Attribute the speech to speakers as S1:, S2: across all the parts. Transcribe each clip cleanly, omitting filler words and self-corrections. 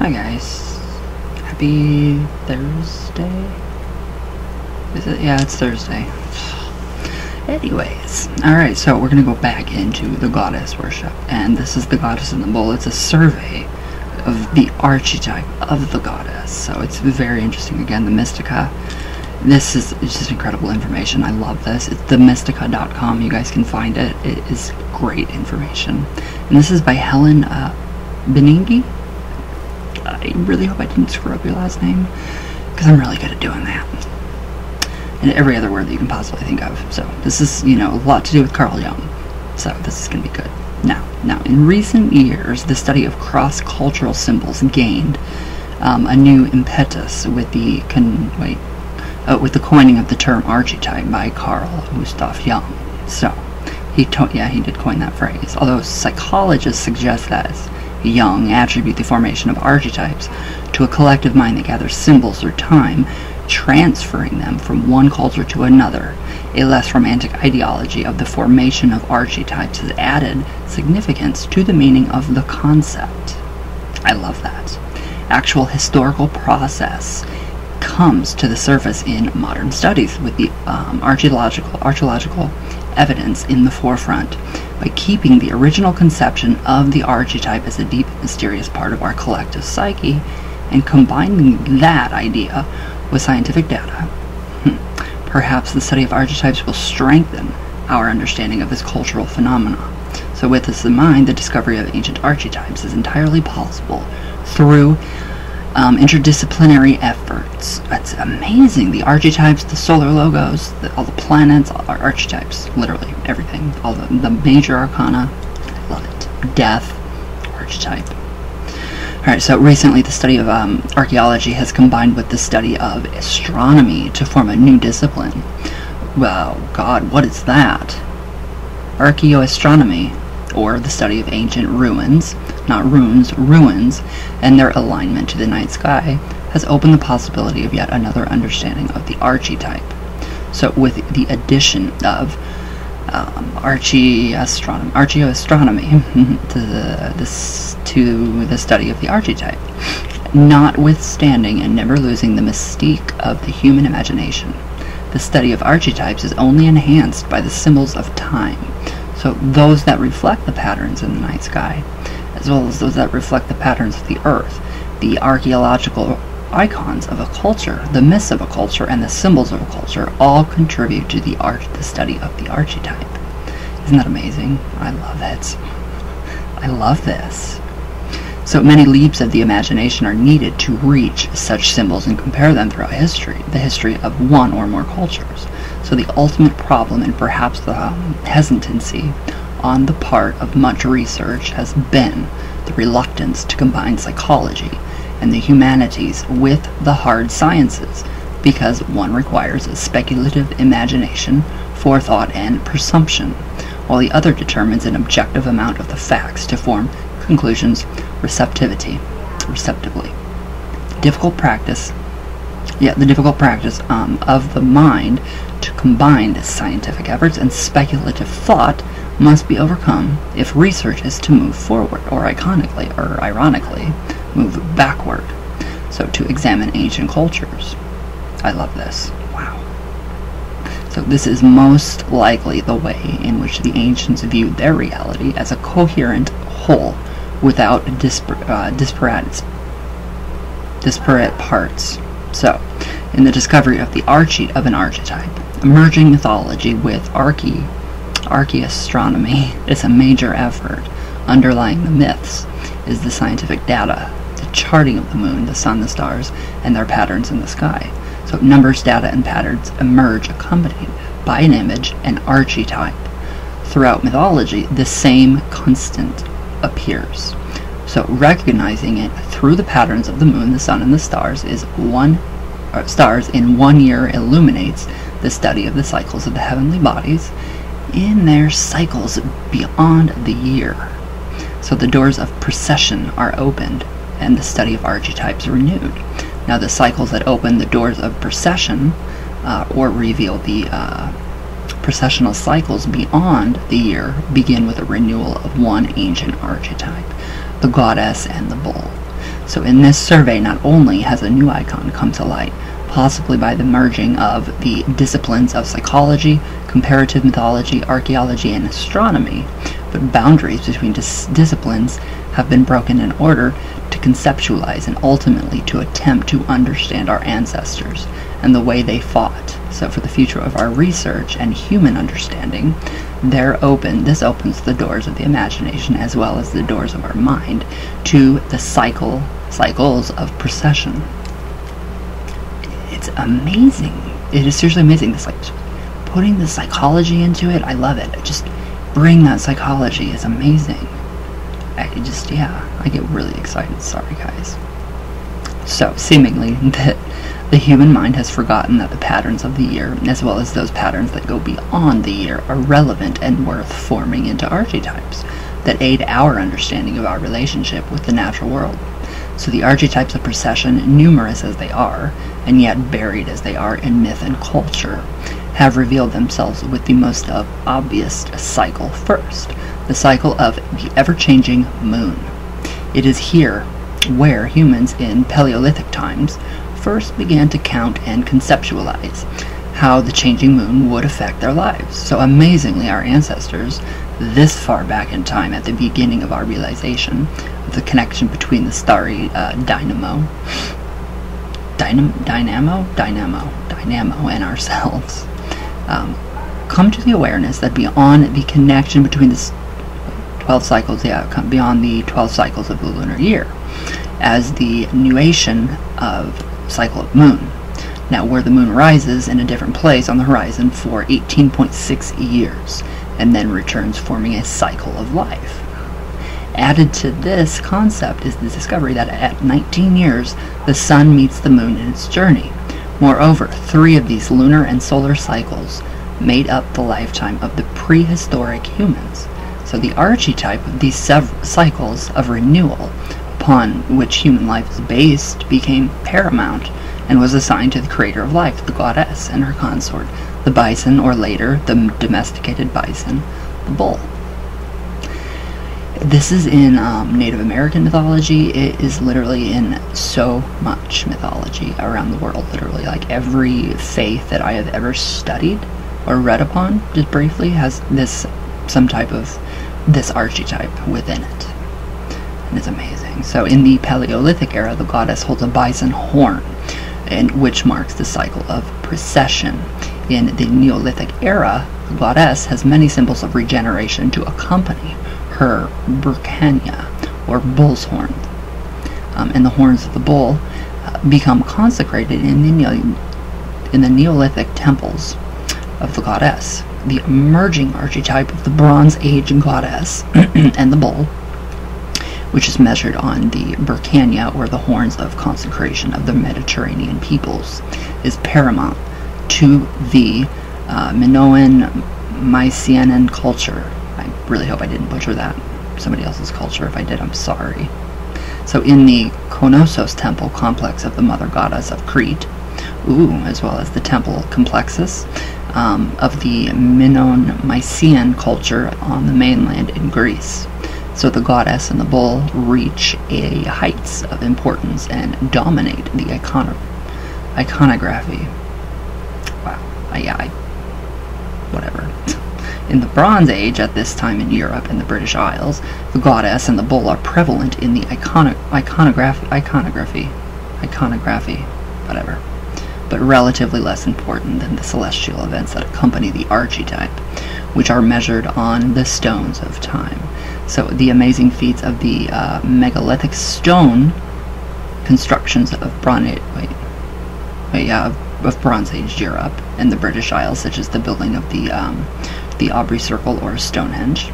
S1: Hi guys, happy Thursday? Is it? Yeah, it's Thursday. Anyways, alright, so we're gonna go back into the goddess worship, and this is the goddess in the bowl. It's a survey of the archetype of the goddess, so it's very interesting. Again, the Mystica. This is just incredible information. I love this. It's themystica.com. You guys can find it. It is great information. And this is by Helen Benigni. I really hope I didn't screw up your last name, because I'm really good at doing that. And every other word that you can possibly think of. So this is, a lot to do with Carl Jung. So this is going to be good. Now, in recent years, the study of cross-cultural symbols gained a new impetus with the coining of the term archetype by Carl Gustav Jung. So he did coin that phrase. Although psychologists suggest that Jung attribute the formation of archetypes to a collective mind that gathers symbols through time, transferring them from one culture to another. A less romantic ideology of the formation of archetypes has added significance to the meaning of the concept. I love that. Actual historical process comes to the surface in modern studies with the archaeological evidence in the forefront. By keeping the original conception of the archetype as a deep, mysterious part of our collective psyche and combining that idea with scientific data, perhaps the study of archetypes will strengthen our understanding of this cultural phenomenon. So with this in mind, the discovery of ancient archetypes is entirely possible through interdisciplinary efforts. That's amazing. The archetypes, the solar logos, all the planets are archetypes. Literally everything. All the major arcana. I love it. Death, archetype. Alright, so recently the study of archaeology has combined with the study of astronomy to form a new discipline. Well, God, what is that? Archaeoastronomy, or the study of ancient ruins, not runes, ruins, and their alignment to the night sky, has opened the possibility of yet another understanding of the archetype. So with the addition of archaeoastronomy to the study of the archetype, notwithstanding and never losing the mystique of the human imagination, the study of archetypes is only enhanced by the symbols of time. So those that reflect the patterns in the night sky, as well as those that reflect the patterns of the earth, the archaeological icons of a culture, the myths of a culture, and the symbols of a culture all contribute to the study of the archetype. Isn't that amazing? I love it. I love this. So many leaps of the imagination are needed to reach such symbols and compare them throughout history, the history of one or more cultures. So the ultimate problem, and perhaps the hesitancy on the part of much research, has been the reluctance to combine psychology and the humanities with the hard sciences, because one requires a speculative imagination, forethought, and presumption, while the other determines an objective amount of the facts to form conclusions receptively. The difficult practice of the mind to combine scientific efforts and speculative thought must be overcome if research is to move forward, or ironically, move backward. So to examine ancient cultures. I love this. Wow. So this is most likely the way in which the ancients viewed their reality as a coherent whole without disparate parts. So, in the discovery of an archetype, merging mythology with archaeoastronomy is a major effort. Underlying the myths is the scientific data, the charting of the moon, the sun, the stars, and their patterns in the sky. So numbers, data, and patterns emerge accompanied by an image, an archetype. Throughout mythology, the same constant appears. So recognizing it through the patterns of the moon, the sun, and the stars stars in 1 year illuminates the study of the cycles of the heavenly bodies in their cycles beyond the year. So the doors of precession are opened and the study of archetypes renewed. Now the cycles that open the doors of precession or reveal the processional cycles beyond the year begin with a renewal of one ancient archetype, the goddess and the bull. So in this survey, not only has a new icon come to light, possibly by the merging of the disciplines of psychology, comparative mythology, archaeology, and astronomy, but boundaries between disciplines have been broken in order to conceptualize and ultimately to attempt to understand our ancestors and the way they fought. So for the future of our research and human understanding, this opens the doors of the imagination as well as the doors of our mind to the cycles of precession. It's amazing. It is seriously amazing. This, like, putting the psychology into it, I love it. Just bring that psychology. It's amazing. I get really excited. Sorry, guys. So, seemingly, the human mind has forgotten that the patterns of the year, as well as those patterns that go beyond the year, are relevant and worth forming into archetypes that aid our understanding of our relationship with the natural world. So the archetypes of precession, numerous as they are, and yet buried as they are in myth and culture, have revealed themselves with the most obvious cycle first, the cycle of the ever-changing moon. It is here where humans in Paleolithic times first began to count and conceptualize how the changing moon would affect their lives. So amazingly, our ancestors, this far back in time, at the beginning of our realization of the connection between the starry dynamo and ourselves, come to the awareness that beyond the connection between the 12 cycles, beyond the 12 cycles of the lunar year, as the nuation of cycle of moon. Now, where the moon rises in a different place on the horizon for 18.6 years, and then returns, forming a cycle of life. Added to this concept is the discovery that at 19 years, the sun meets the moon in its journey. Moreover, 3 of these lunar and solar cycles made up the lifetime of the prehistoric humans. So the archetype of these cycles of renewal upon which human life is based became paramount and was assigned to the creator of life, the goddess, and her consort, the bison, or later, the domesticated bison, the bull. This is in Native American mythology. It is literally in so much mythology around the world, literally. Like every faith that I have ever studied or read upon, just briefly, has some type of this archetype within it. And it's amazing. So in the Paleolithic era, the goddess holds a bison horn, which marks the cycle of precession. In the Neolithic era, the goddess has many symbols of regeneration to accompany her Burkania, or bull's horn. And the horns of the bull become consecrated in the Neolithic temples of the goddess. The emerging archetype of the Bronze Age goddess and the bull, which is measured on the Burkania, or the horns of consecration of the Mediterranean peoples, is paramount to the Minoan Mycenaean culture. I really hope I didn't butcher that. Somebody else's culture. If I did, I'm sorry. So in the Knossos temple complex of the mother goddess of Crete, as well as the temple complexes of the Minoan Mycenaean culture on the mainland in Greece. So the goddess and the bull reach a heights of importance and dominate the iconography. Wow. Whatever. In the Bronze Age, at this time in Europe and the British Isles, the goddess and the bull are prevalent in the iconography, whatever, but relatively less important than the celestial events that accompany the archetype, which are measured on the stones of time. So the amazing feats of the megalithic stone constructions of Bronze Age Europe and the British Isles, such as the building of the Aubrey Circle or Stonehenge,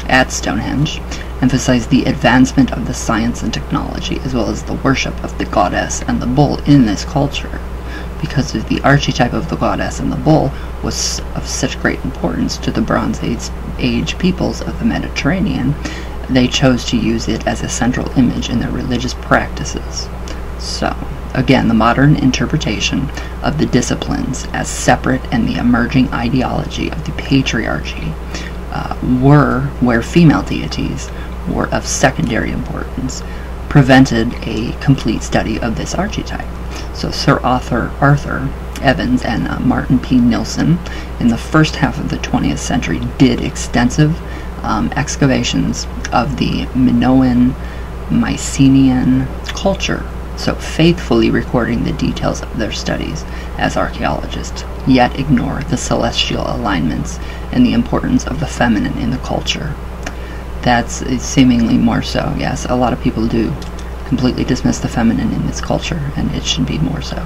S1: emphasize the advancement of the science and technology, as well as the worship of the goddess and the bull in this culture. Because of the archetype of the goddess and the bull was of such great importance to the Bronze Age peoples of the Mediterranean, they chose to use it as a central image in their religious practices. So, again, the modern interpretation of the disciplines as separate and the emerging ideology of the patriarchy were where female deities were of secondary importance, prevented a complete study of this archetype. So Sir Arthur Evans and Martin P. Nilsson in the first half of the 20th century did extensive excavations of the Minoan Mycenaean culture, so faithfully recording the details of their studies as archaeologists, yet ignore the celestial alignments and the importance of the feminine in the culture. That's seemingly more so, yes. A lot of people do completely dismiss the feminine in this culture, and it should be more so.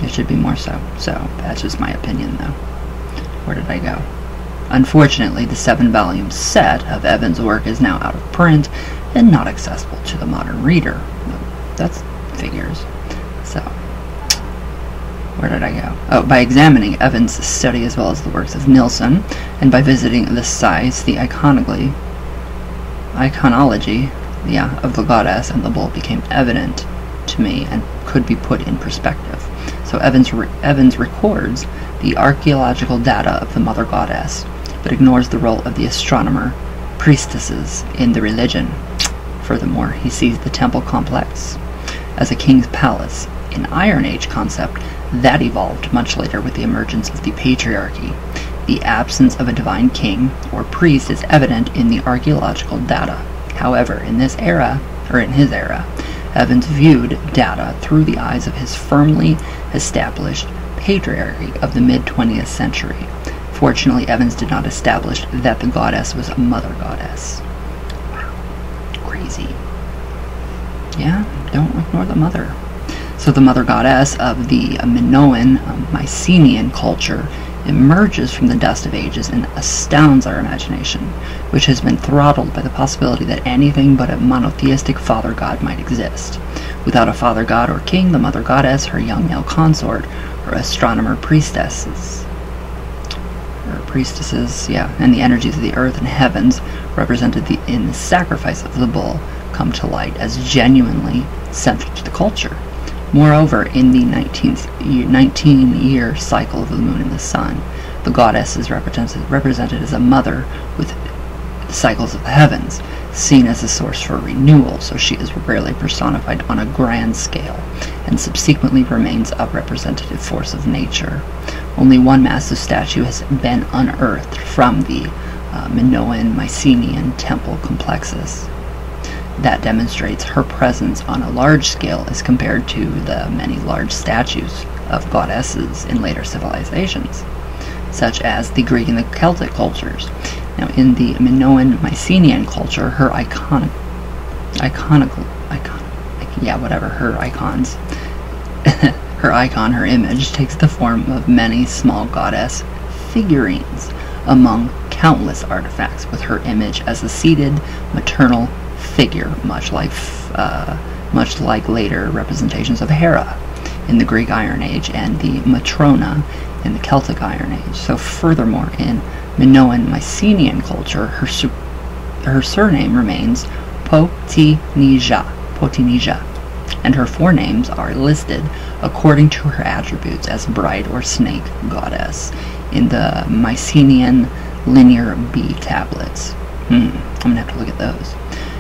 S1: It should be more so. So, that's just my opinion, though. Where did I go? Unfortunately, the 7-volume set of Evans' work is now out of print and not accessible to the modern reader. That's figures. So, where did I go? Oh, by examining Evans' study as well as the works of Nilsson, and by visiting the sites, the iconology of the goddess and the bull became evident to me and could be put in perspective. So Evans records the archaeological data of the mother goddess, but ignores the role of the astronomer priestesses in the religion. Furthermore, he sees the temple complex as a king's palace, an Iron Age concept that evolved much later with the emergence of the patriarchy. The absence of a divine king or priest is evident in the archaeological data. However, in his era, Evans viewed data through the eyes of his firmly established patriarchy of the mid-20th century. Fortunately, Evans did not establish that the goddess was a mother goddess. Wow. Crazy. Yeah, don't ignore the mother. So the mother goddess of the Minoan Mycenaean culture emerges from the dust of ages and astounds our imagination, which has been throttled by the possibility that anything but a monotheistic father god might exist. Without a father god or king, the mother goddess, her young male consort, or astronomer priestesses, and the energies of the earth and heavens represented in the sacrifice of the bull come to light as genuinely central to the culture. Moreover, in the 19-year cycle of the moon and the sun, the goddess is represented as a mother with the cycles of the heavens, seen as a source for renewal, so she is rarely personified on a grand scale, and subsequently remains a representative force of nature. Only one massive statue has been unearthed from the Minoan Mycenaean temple complexes. That demonstrates her presence on a large scale as compared to the many large statues of goddesses in later civilizations, such as the Greek and the Celtic cultures. Now, in the Minoan Mycenaean culture, her her image takes the form of many small goddess figurines among countless artifacts, with her image as a seated maternal figure, much like later representations of Hera in the Greek Iron Age and the Matrona in the Celtic Iron Age. So furthermore, in Minoan Mycenaean culture, her surname remains Potinija, and her forenames are listed according to her attributes as bride or snake goddess in the Mycenaean Linear B tablets. I'm going to have to look at those.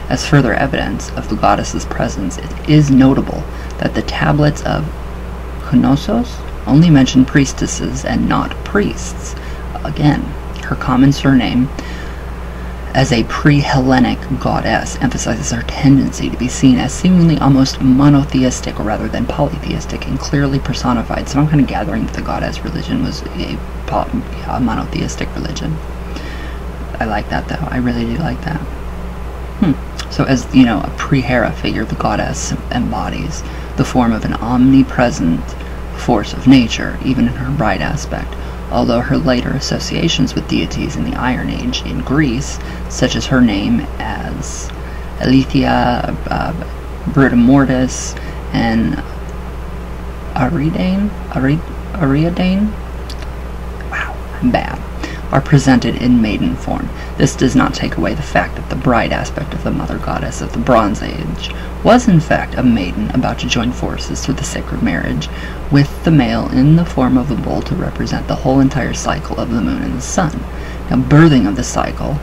S1: As further evidence of the goddess's presence, it is notable that the tablets of Knossos only mention priestesses and not priests. Again, her common surname as a pre-Hellenic goddess emphasizes her tendency to be seen as seemingly almost monotheistic rather than polytheistic and clearly personified. So I'm kind of gathering that the goddess religion was a monotheistic religion. I like that, though. I really do like that. So as, a pre-Hera figure, the goddess embodies the form of an omnipresent force of nature, even in her bride aspect, although her later associations with deities in the Iron Age in Greece, such as her name as Aletheia, Britomortis, and Ariadne, are presented in maiden form. This does not take away the fact that the bride aspect of the mother goddess of the Bronze Age was in fact a maiden about to join forces through the sacred marriage with the male in the form of a bull to represent the whole entire cycle of the moon and the sun. Now, birthing of the cycle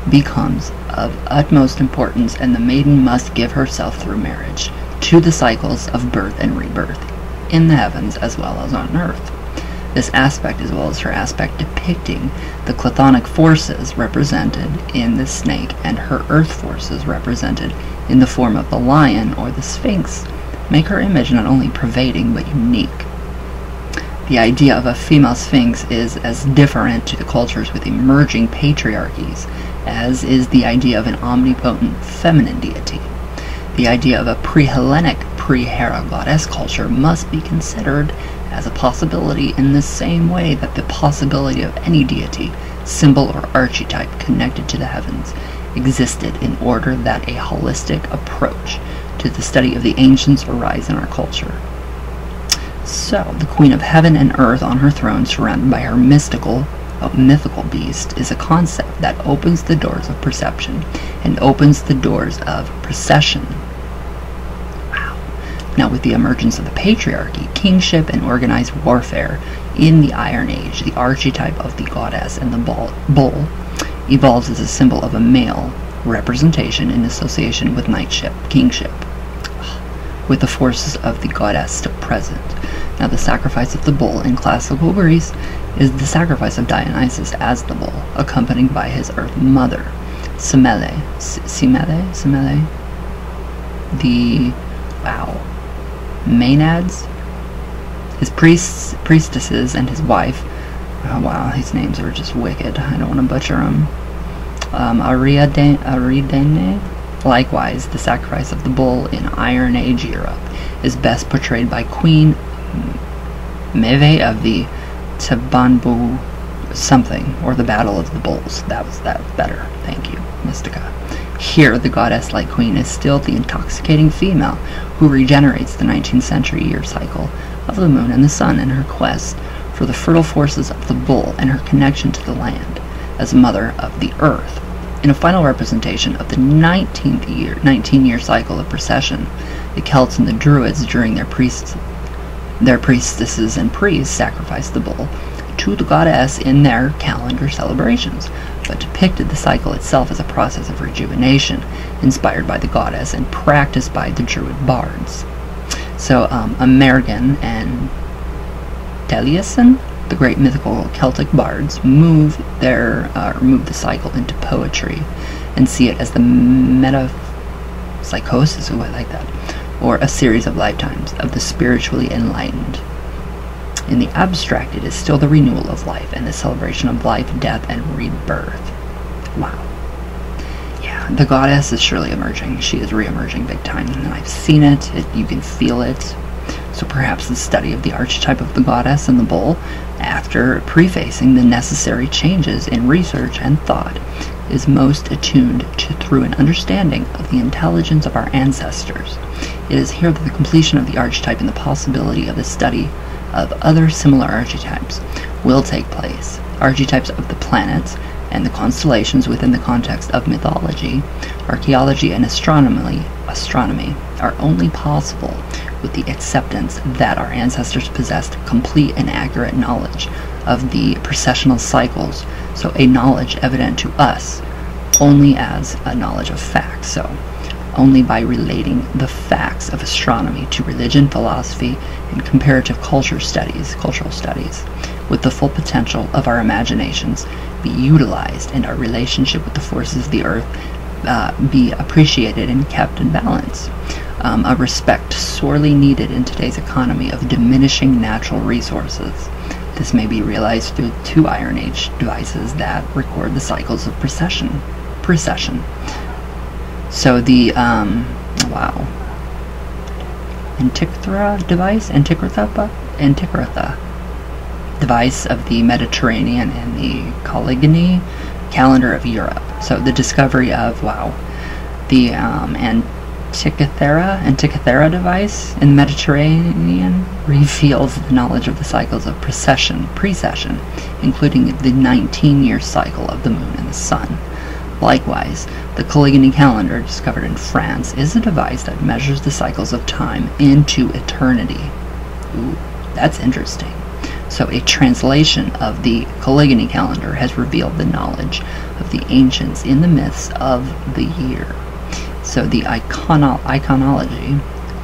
S1: becomes of utmost importance, and the maiden must give herself through marriage to the cycles of birth and rebirth in the heavens as well as on earth. This aspect, as well as her aspect depicting the chthonic forces represented in the snake and her earth forces represented in the form of the lion or the sphinx, make her image not only pervading but unique. The idea of a female sphinx is as different to the cultures with emerging patriarchies as is the idea of an omnipotent feminine deity. The idea of a pre-Hellenic, pre-Hera goddess culture must be considered as a possibility in the same way that the possibility of any deity, symbol, or archetype connected to the heavens existed, in order that a holistic approach to the study of the ancients arise in our culture. So, the Queen of Heaven and Earth on her throne, surrounded by her mythical beast, is a concept that opens the doors of perception and opens the doors of procession. Wow. Now, with the emergence of the patriarchy, kingship, and organized warfare in the Iron Age, the archetype of the goddess and the bull evolves as a symbol of a male representation in association with knightship, kingship, with the forces of the goddess still present. Now, the sacrifice of the bull in classical Greece is the sacrifice of Dionysus as the bull, accompanied by his earth mother, Semele. The, Maenads, his priestesses, and his wife. Oh wow, these names are just wicked. I don't want to butcher them. Ariadne. Likewise, the sacrifice of the bull in Iron Age Europe is best portrayed by Queen Meve of the Tabanbu something, or the Battle of the Bulls. That better. Thank you, Mystica. Here, the goddess-like queen is still the intoxicating female who regenerates the 19th century year cycle of the moon and the sun in her quest for the fertile forces of the bull and her connection to the land as mother of the earth. In a final representation of the 19-year cycle of procession, the Celts and the Druids, during their priestesses and priests, sacrificed the bull to the goddess in their calendar celebrations, but depicted the cycle itself as a process of rejuvenation, inspired by the goddess and practiced by the Druid bards. So, Amergin and Taliesin, the great mythical Celtic bards, move the cycle into poetry and see it as the metapsychosis, I like that, or a series of lifetimes of the spiritually enlightened. In the abstract, it is still the renewal of life and the celebration of life, death, and rebirth. Wow. Yeah, the goddess is surely emerging. She is re-emerging big time, and I've seen it. You can feel it. So perhaps the study of the archetype of the goddess and the bull, after prefacing the necessary changes in research and thought, is most attuned to through an understanding of the intelligence of our ancestors. It is here that the completion of the archetype and the possibility of the study of other similar archetypes will take place. Archetypes of the planets and the constellations within the context of mythology, archaeology, and astronomy are only possible with the acceptance that our ancestors possessed complete and accurate knowledge of the precessional cycles, so a knowledge evident to us only as a knowledge of facts, so only by relating the facts of astronomy to religion, philosophy, and comparative cultural studies, with the full potential of our imaginations be utilized and our relationship with the forces of the earth be appreciated and kept in balance. A respect sorely needed in today's economy of diminishing natural resources. This may be realized through 2 Iron Age devices that record the cycles of precession. So the, Antikythera device of the Mediterranean and the Caligony calendar of Europe. So the discovery of, the Antikythera device in the Mediterranean reveals the knowledge of the cycles of precession, including the 19-year cycle of the moon and the sun. Likewise, the Caligony calendar, discovered in France, is a device that measures the cycles of time into eternity. Ooh, that's interesting. So a translation of the Caligony calendar has revealed the knowledge of the ancients in the myths of the year. So the iconology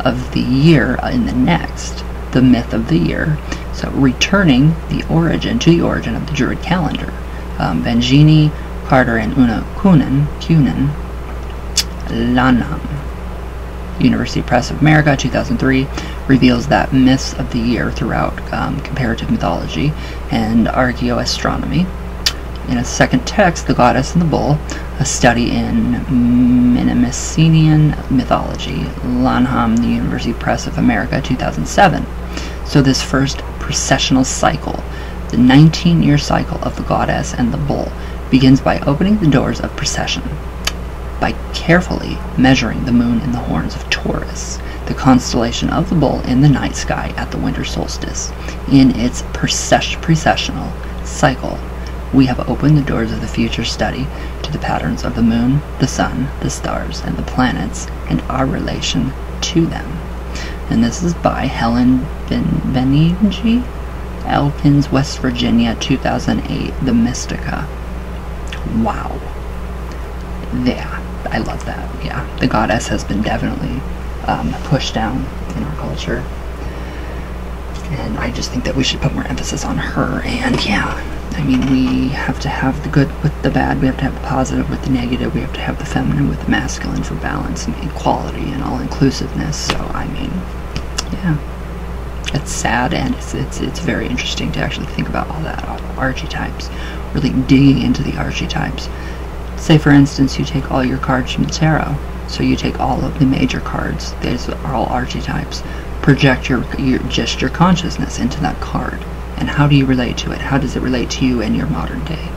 S1: of the year in the next, the myth of the year, so returning the origin to the origin of the Druid calendar. Benjini, Carter, and Una Kunin, Lanham, University Press of America, 2003, reveals that myths of the year throughout comparative mythology and archaeoastronomy. In a second text, The Goddess and the Bull, a study in Mnemosyrian mythology, Lanham, the University Press of America, 2007. So this first precessional cycle, the 19-year cycle of the Goddess and the Bull, begins by opening the doors of precession, by carefully measuring the moon in the horns of Taurus, the constellation of the Bull in the night sky at the winter solstice. In its precessional cycle, we have opened the doors of the future study to the patterns of the moon, the sun, the stars, and the planets, and our relation to them. And this is by Helen Benigi, Elkins, West Virginia, 2008, The Mystica. Wow. Yeah, I love that. Yeah, the goddess has been definitely pushed down in our culture. And I just think that we should put more emphasis on her. And yeah, I mean, we have to have the good with the bad, we have to have the positive with the negative, we have to have the feminine with the masculine for balance and equality and all-inclusiveness. So, I mean, yeah, it's sad, and it's very interesting to actually think about all that, all the archetypes, really digging into the archetypes. Say, for instance, you take all your cards from the tarot, so you take all of the major cards, these are all archetypes, project your consciousness into that card. And how do you relate to it? How does it relate to you in your modern day?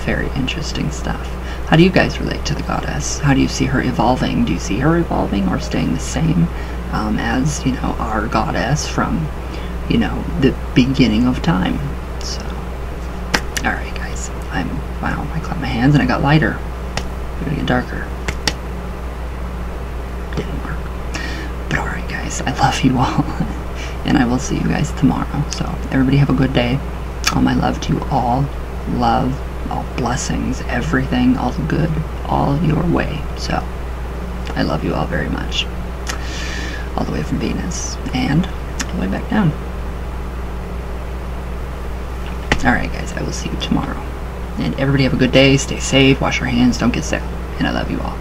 S1: Very interesting stuff. How do you guys relate to the goddess? How do you see her evolving? Do you see her evolving or staying the same as, you know, our goddess from, you know, the beginning of time? So, alright guys. Wow, I clapped my hands and I got lighter. We're gonna get darker. Didn't work. But alright guys, I love you all. And I will see you guys tomorrow. So everybody have a good day. All my love to you all. Love, all blessings, everything, all the good, all your way. So I love you all very much. All the way from Venus and all the way back down. Alright guys, I will see you tomorrow. And everybody have a good day. Stay safe. Wash your hands. Don't get sick. And I love you all.